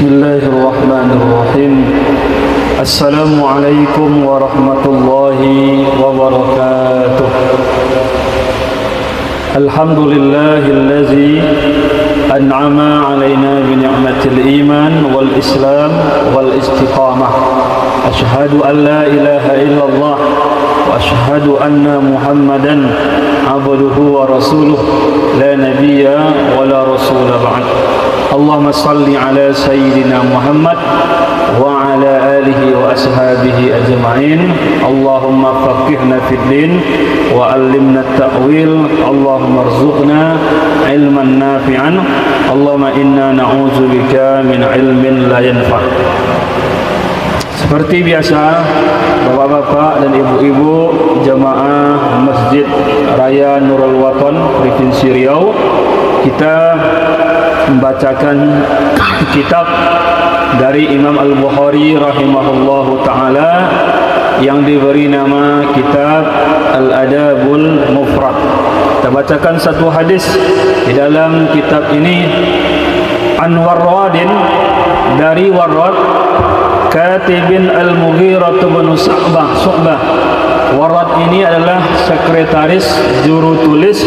Bismillahirrahmanirrahim. Assalamualaikum warahmatullahi wabarakatuh. Alhamdulillahillazi an'ama alaina bi ni'matil iman wal islam wal istiqamah. Ashhadu an la ilaha illallah wa ashhadu anna Muhammadan abduhu wa rasuluh la nabiyya wa la rasula ba'd. Allahumma salli ala sayyidina Muhammad wa ala alihi wa ashabihi ajma'in. Allahumma faqihna fid din wa allimna at-ta'wil. Allahumma arzuqna ilman nafi'an. Allahumma inna na'udzubika min ilmin la yanfa'. Seperti biasa, bapak-bapak dan ibu-ibu jamaah Masjid Raya Nurul Watan Provinsi Riau, kita membacakan kitab dari Imam Al-Bukhari rahimahullahu ta'ala yang diberi nama kitab Al-Adabul Mufrad. Kita bacakan satu hadis di dalam kitab ini. An Warradin, dari Warrad Katibin Al-Mughirah bin Syu'bah. Warrad ini adalah sekretaris juru tulis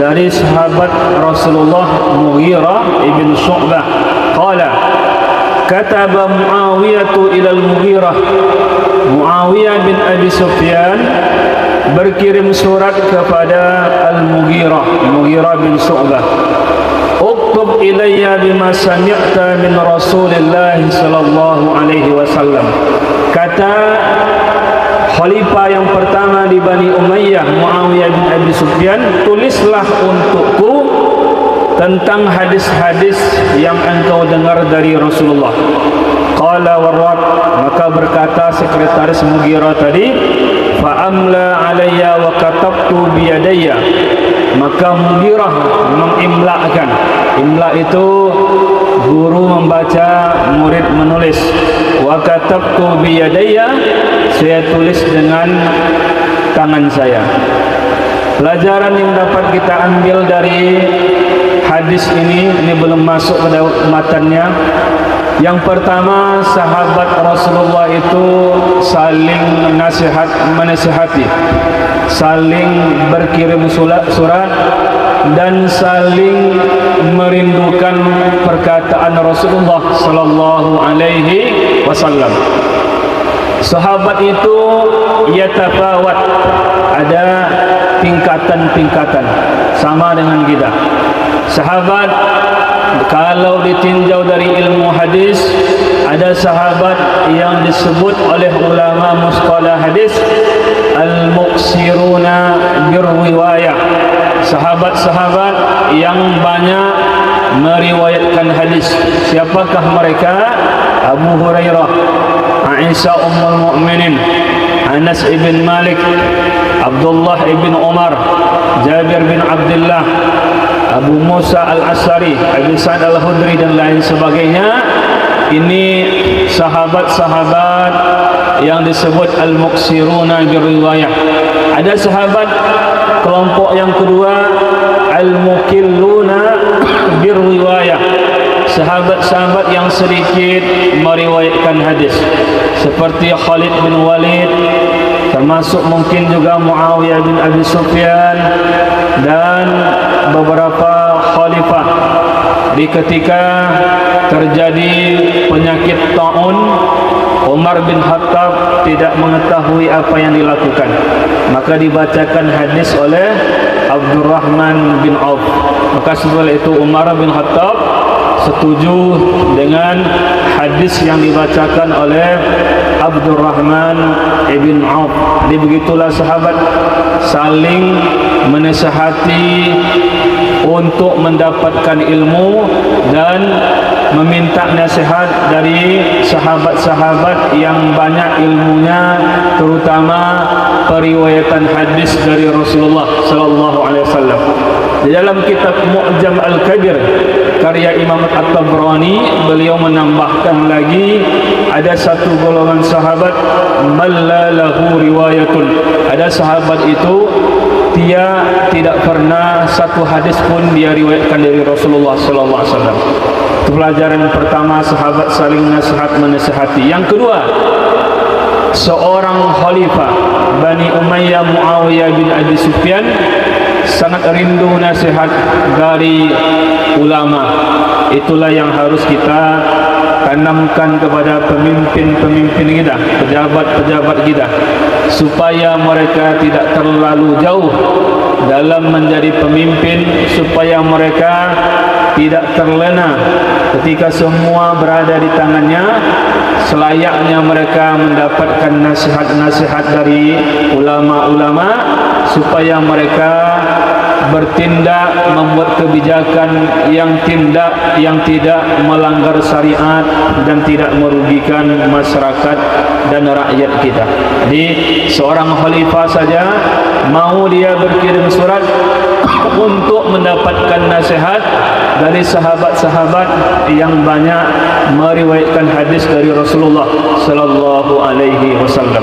dari sahabat Rasulullah Mughirah ibn Syu'bah. Qala kataba Muawiyah ila al-Mughirah. Muawiyah bin Abi Sufyan berkirim surat kepada Al-Mughirah, Mughirah bin Syu'bah. Uktub ilayya bima sami'ta min Rasulillah sallallahu alaihi wasallam. Kata khalifah yang pertama di Bani Umayyah, Muawiyah bin Abi Sufyan, tulislah untukku tentang hadis-hadis yang engkau dengar dari Rasulullah. Qala Warrad, maka berkata sekretaris Mughirah tadi, fa amla alayya wa katabtu biyadayya. Maka Mughirah mengimlakan. Imla itu guru membaca, murid menulis. Wa katabtu biyadayya, saya tulis dengan tangan saya. Pelajaran yang dapat kita ambil dari hadis ini belum masuk pada matannya. Yang pertama, sahabat Rasulullah itu saling menasihati, saling berkirim surat dan saling merindukan perkataan Rasulullah sallallahu alaihi wasallam. Sahabat itu yatafawat, ada tingkatan-tingkatan, sama dengan kita. Sahabat kalau ditinjau dari ilmu hadis, ada sahabat yang disebut oleh ulama mustalah hadis al-muqsiruna birriwayah, sahabat-sahabat yang banyak meriwayatkan hadis. Siapakah mereka? Abu Hurairah, Aisyah Ummul Mukminin, Anas ibn Malik, Abdullah ibn Umar, Jabir bin Abdullah, Abu Musa Al-Asy'ari, Abu Sa'id Al-Khudri dan lain sebagainya. Ini sahabat-sahabat yang disebut al-muqsiruna birriwayah. Ada sahabat kelompok yang kedua, al-muqilluna birriwayah, sahabat-sahabat yang sedikit meriwayatkan hadis, seperti Khalid bin Walid, termasuk mungkin juga Muawiyah bin Abi Sufyan dan beberapa khalifah. Di ketika terjadi penyakit taun, Umar bin Khattab tidak mengetahui apa yang dilakukan, maka dibacakan hadis oleh Abdurrahman bin Auf. Maka setelah itu Umar bin Khattab setuju dengan hadis yang dibacakan oleh Abdurrahman ibn Auf. Jadi begitulah sahabat saling menasihati untuk mendapatkan ilmu dan meminta nasihat dari sahabat-sahabat yang banyak ilmunya, terutama periwayatan hadis dari Rasulullah sallallahu alaihi wasallam. Di dalam kitab Mu'jam Al-Kabir karya Imam At-Tabrani, beliau menambahkan lagi ada satu golongan sahabat man la lahu riwayatun. Ada sahabat itu tidak pernah satu hadis pun dia riwayatkan dari Rasulullah sallallahu alaihi wasallam. Itu pelajaran pertama, sahabat saling nasihat menasihati. Yang kedua, seorang khalifah Bani Umayyah Muawiyah bin Abi Sufyan sangat rindu nasihat dari ulama. Itulah yang harus kita tanamkan kepada pemimpin-pemimpin kita, pejabat-pejabat kita, supaya mereka tidak terlalu jauh dalam menjadi pemimpin, supaya mereka tidak terlena ketika semua berada di tangannya. Selayaknya mereka mendapatkan nasihat-nasihat dari ulama-ulama, supaya mereka bertindak, membuat kebijakan yang tidak melanggar syariat dan tidak merugikan masyarakat dan rakyat kita. Jadi seorang khalifah saja mau dia berkirim surat untuk mendapatkan nasihat dari sahabat-sahabat yang banyak meriwayatkan hadis dari Rasulullah sallallahu alaihi wasallam.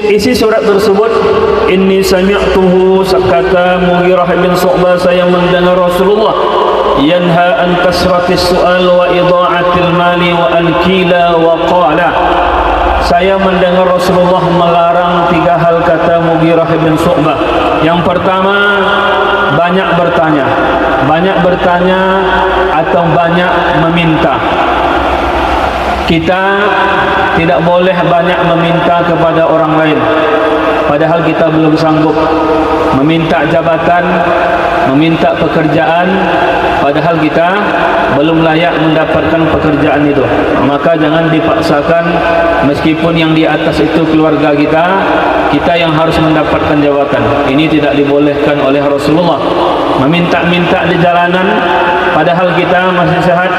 Isi surat tersebut, inni sami'tuhu, kata Mughirah bin Syu'bah, saya mendengar Rasulullah yanha an kasratis su'al wa idha'atil mali wa an qila wa qala. Saya mendengar Rasulullah melarang 3 hal, kata Mughirah bin Syu'bah. Yang pertama, banyak bertanya atau banyak meminta. Kita tidak boleh banyak meminta kepada orang lain, padahal kita belum sanggup. Meminta jabatan, meminta pekerjaan, padahal kita belum layak mendapatkan pekerjaan itu. Maka jangan dipaksakan, meskipun yang di atas itu keluarga kita yang harus mendapatkan jabatan. Ini tidak dibolehkan oleh Rasulullah. Meminta-minta di jalanan padahal kita masih sehat,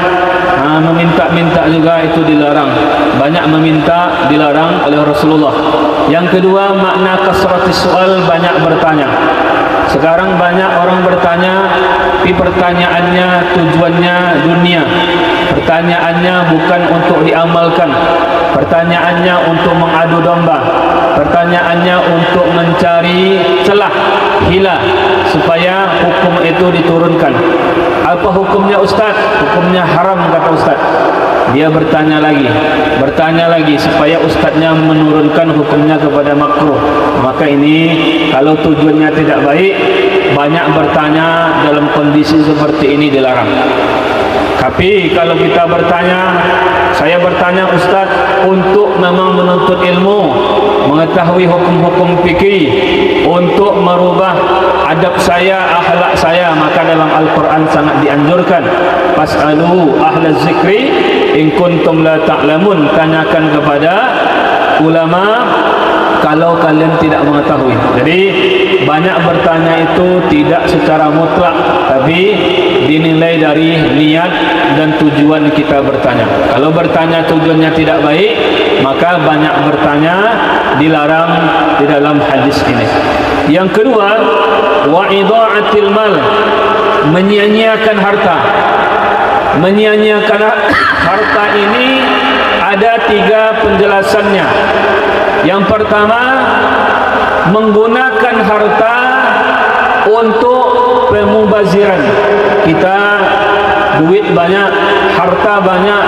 meminta-minta juga itu dilarang. Banyak meminta dilarang oleh Rasulullah. Yang kedua, makna kasratis soal, banyak bertanya. Sekarang banyak orang bertanya, tapi pertanyaannya tujuannya dunia. Pertanyaannya bukan untuk diamalkan. Pertanyaannya untuk mengadu domba. Pertanyaannya untuk mencari celah, hilah, supaya hukum itu diturunkan. Apa hukumnya Ustaz? Hukumnya haram, kata Ustaz. Dia bertanya lagi supaya Ustaznya menurunkan hukumnya kepada makruh. Maka ini kalau tujuannya tidak baik, banyak bertanya dalam kondisi seperti ini dilarang. Tapi kalau kita bertanya, saya bertanya Ustaz untuk memang menuntut ilmu, mengetahui hukum-hukum fikih, untuk merubah adab saya, akhlak saya, maka dalam Al-Quran sangat dianjurkan, fas'alu ahla zikri in kuntum la ta'lamun, tanyakan kepada ulama kalau kalian tidak mengetahui. Jadi banyak bertanya itu tidak secara mutlak, tapi dinilai dari niat dan tujuan kita bertanya. Kalau bertanya tujuannya tidak baik, maka banyak bertanya dilarang di dalam hadis ini. Yang kedua, wa idha'atil mal, menyia-nyiakan harta. Menyia-nyiakan harta ini ada 3 penjelasannya. Yang pertama, menggunakan harta untuk pemubaziran. Kita duit banyak, harta banyak,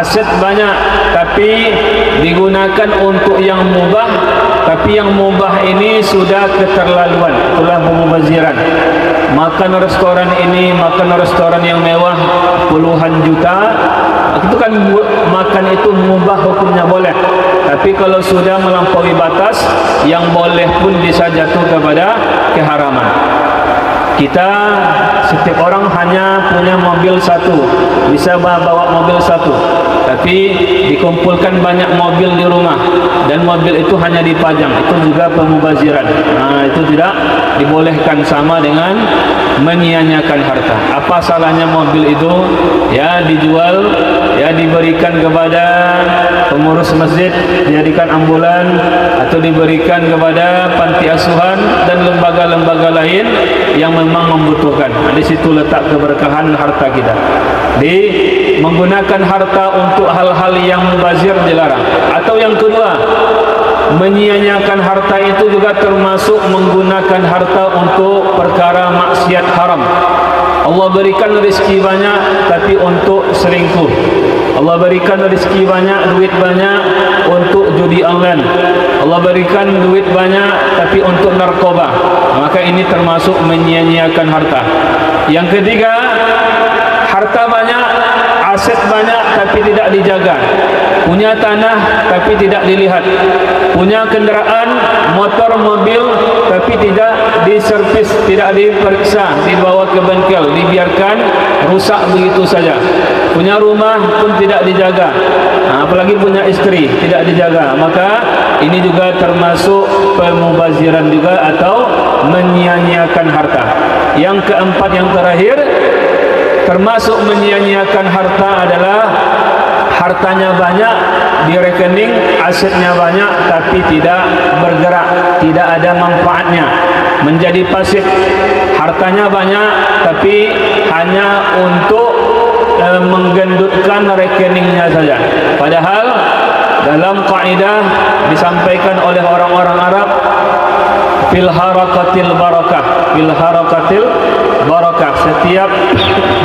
aset banyak, tapi digunakan untuk yang mubah, tapi yang mubah ini sudah keterlaluan, itulah pemubaziran. Makan restoran ini, makan restoran yang mewah puluhan juta, itu kan makan itu mubah, hukumnya boleh. Tapi kalau sudah melampaui batas, yang boleh pun bisa jatuh kepada keharaman. Kita setiap orang hanya punya mobil satu, bisa bawa mobil satu, tapi dikumpulkan banyak mobil di rumah dan mobil itu hanya dipajang, itu juga pemubaziran. Itu tidak dibolehkan, sama dengan menyia-nyiakan harta. Apa salahnya mobil itu ya dijual, ya diberikan kepada pengurus masjid, dijadikan ambulan, atau diberikan kepada panti asuhan dan lembaga-lembaga lain yang memang membutuhkan. Di situ letak keberkahan harta kita. Di menggunakan harta untuk hal-hal yang mubazir dilarang. Atau yang kedua, menyia-nyiakan harta itu juga termasuk menggunakan harta untuk perkara maksiat haram. Allah berikan rezeki banyak tapi untuk selingkuh. Allah berikan rezeki banyak, duit banyak untuk judi online. Allah berikan duit banyak tapi untuk narkoba. Maka ini termasuk menyia-nyiakan harta. Yang ketiga, harta banyak, aset banyak tapi tidak dijaga. Punya tanah tapi tidak dilihat. Punya kenderaan, motor, mobil tapi tidak diservis, tidak diperiksa, dibawa ke bengkel, dibiarkan rusak begitu saja. Punya rumah pun tidak dijaga, apalagi punya istri tidak dijaga. Maka ini juga termasuk pemubaziran juga atau menyia-nyiakan harta. Yang keempat, yang terakhir, termasuk menyia-nyiakan harta adalah hartanya banyak di rekening, asetnya banyak tapi tidak bergerak, tidak ada manfaatnya, menjadi pasif. Hartanya banyak tapi hanya untuk menggendutkan rekeningnya saja. Padahal dalam kaidah disampaikan oleh orang-orang Arab, fil harakatil barakah, fil harakatil barakah, setiap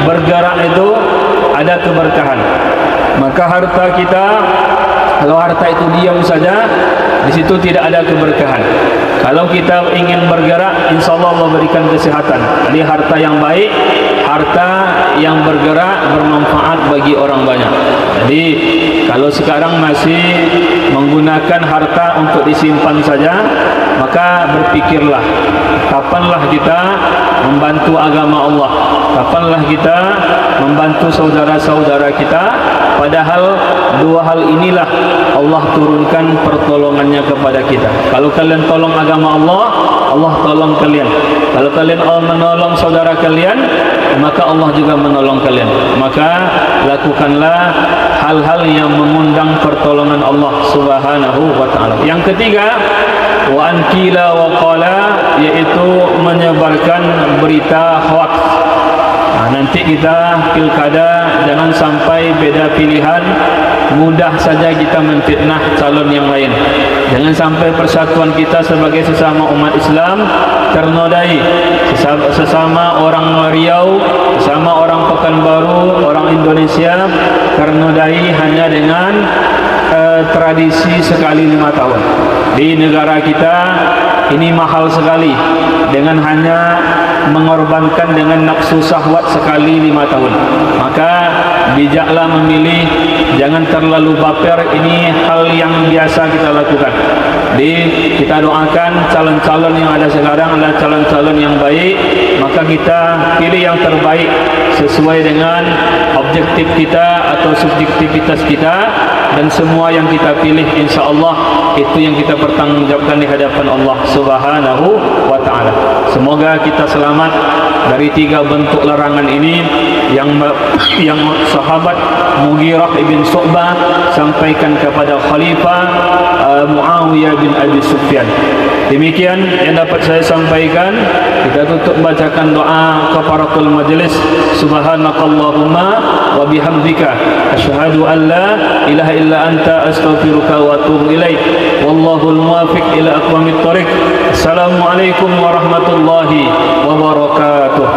bergerak itu ada keberkahan. Maka harta kita, kalau harta itu diam saja, di situ tidak ada keberkahan. Kalau kita ingin bergerak, insya Allah Allah berikan kesehatan. Jadi harta yang baik, harta yang bergerak, bermanfaat bagi orang banyak. Jadi kalau sekarang masih menggunakan harta untuk disimpan saja, maka berpikirlah, kapanlah kita membantu agama Allah, kapanlah kita membantu saudara-saudara kita. Padahal dua hal inilah Allah turunkan pertolongannya kepada kita. Kalau kalian tolong agama Allah, Allah tolong kalian. Kalau kalian menolong saudara kalian, maka Allah juga menolong kalian. Maka lakukanlah hal-hal yang mengundang pertolongan Allah Subhanahu wa taala. Yang ketiga, wa ankila wa qala, yaitu menyebarkan berita hoax. Nanti kita pilkada jangan sampai beda pilihan, mudah saja kita memfitnah calon yang lain. Jangan sampai persatuan kita sebagai sesama umat Islam ternodai. Sesama orang Riau, sesama orang Pekanbaru, orang Indonesia ternodai hanya dengan tradisi sekali 5 tahun. Di negara kita ini mahal sekali, dengan hanya mengorbankan dengan nafsu syahwat sekali 5 tahun. Maka bijaklah memilih, jangan terlalu baper. Ini hal yang biasa kita lakukan. Jadi kita doakan calon-calon yang ada sekarang adalah calon-calon yang baik. Maka kita pilih yang terbaik sesuai dengan objektif kita atau subjektivitas kita. Dan semua yang kita pilih insya Allah itu yang kita pertanggungjawabkan di hadapan Allah Subhanahu wa ta'ala. Semoga kita selamat dari 3 bentuk larangan ini yang sahabat Mughirah ibn Syu'bah sampaikan kepada Khalifah Muawiyah bin Abi Sufyan. Demikian yang dapat saya sampaikan. Kita tutup bacakan doa kafaratul majlis. Subhanakallahumma wa bihamdika asyhadu an la ilaha illa anta astaghfiruka wa atubu ilaik. Wallahul muwaffiq ila aqwamit thoriq. Assalamualaikum warahmatullahi wabarakatuh.